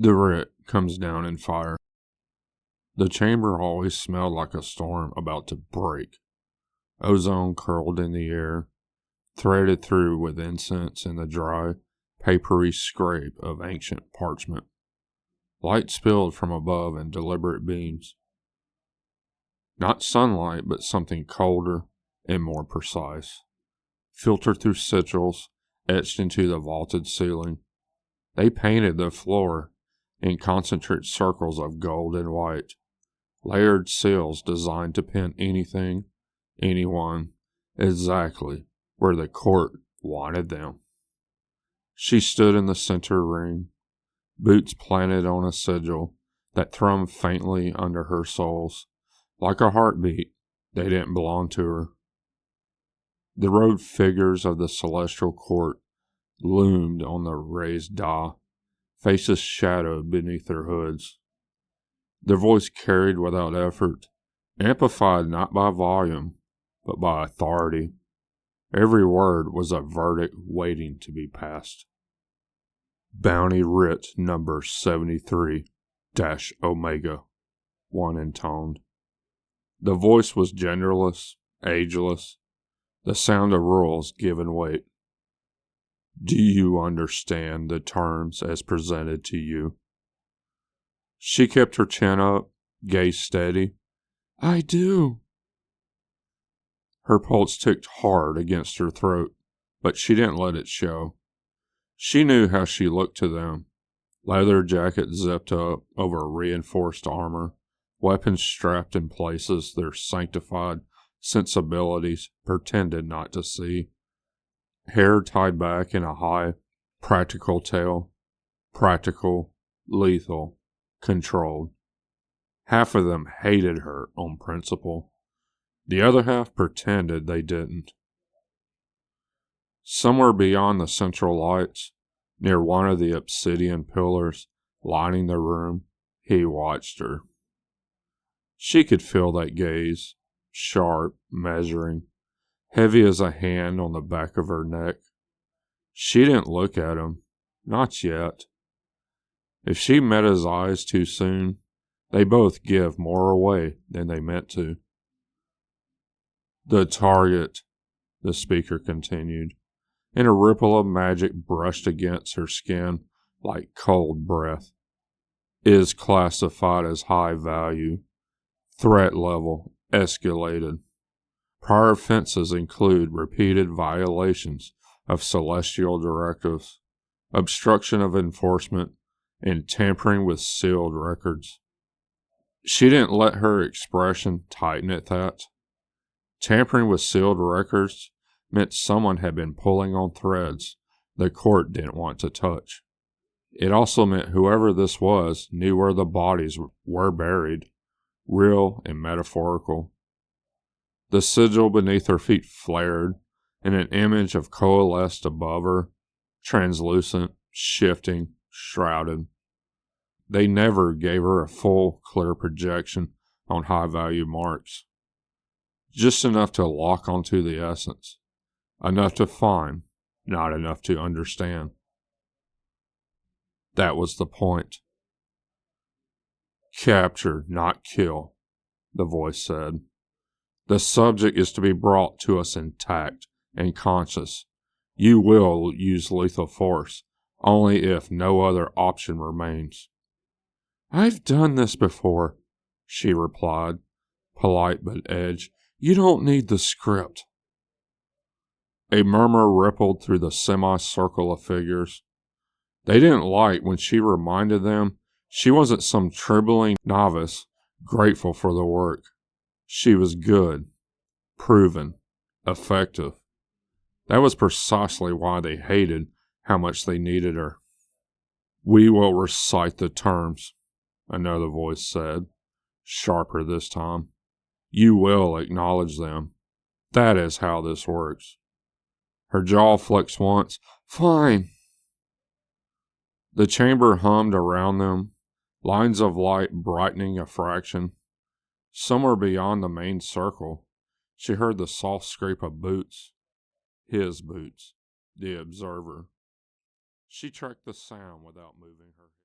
The writ comes down in fire. The chamber always smelled like a storm about to break. Ozone curled in the air, threaded through with incense and the dry, papery scrape of ancient parchment. Light spilled from above in deliberate beams. Not sunlight, but something colder and more precise. Filtered through sigils, etched into the vaulted ceiling. They painted the floor in concentric circles of gold and white. Layered seals designed to pin anything, anyone, exactly where the court wanted them. She stood in the center ring, boots planted on a sigil that thrummed faintly under her soles. Like a heartbeat, they didn't belong to her. The robed figures of the celestial court loomed on the raised dais, faces shadowed beneath their hoods. Their voice carried without effort, amplified not by volume, but by authority. Every word was a verdict waiting to be passed. Bounty writ number 73-Omega, one intoned. The voice was genderless, ageless, the sound of rules given weight. Do you understand the terms as presented to you? She kept her chin up, gaze steady. I do. Her pulse ticked hard against her throat, but she didn't let it show. She knew how she looked to them. Leather jacket zipped up over reinforced armor, weapons strapped in places their sanctified sensibilities pretended not to see. Hair tied back in a high, practical tail. Practical, lethal, controlled. Half of them hated her on principle. The other half pretended they didn't. Somewhere beyond the central lights, near one of the obsidian pillars lining the room, he watched her. She could feel that gaze, sharp, measuring, heavy as a hand on the back of her neck. She didn't look at him, not yet. If she met his eyes too soon, they both give more away than they meant to. The target, the speaker continued, and a ripple of magic brushed against her skin like cold breath, is classified as high value. Threat level escalated. Prior offenses include repeated violations of celestial directives, obstruction of enforcement, and tampering with sealed records. She didn't let her expression tighten at that. Tampering with sealed records meant someone had been pulling on threads the court didn't want to touch. It also meant whoever this was knew where the bodies were buried, real and metaphorical. The sigil beneath her feet flared, and an image of coalesced above her, translucent, shifting, shrouded. They never gave her a full, clear projection on high-value marks. Just enough to lock onto the essence. Enough to find, not enough to understand. That was the point. Capture, not kill, the voice said. The subject is to be brought to us intact and conscious. You will use lethal force, only if no other option remains. I've done this before, she replied, polite but edged. You don't need the script. A murmur rippled through the semicircle of figures. They didn't like when she reminded them she wasn't some trembling novice grateful for the work. She was good, proven, effective. That was precisely why they hated how much they needed her. We will recite the terms, another voice said, sharper this time. You will acknowledge them. That is how this works. Her jaw flexed once. Fine. The chamber hummed around them, lines of light brightening a fraction. Somewhere beyond the main circle, she heard the soft scrape of boots. His boots, the observer. She tracked the sound without moving her head.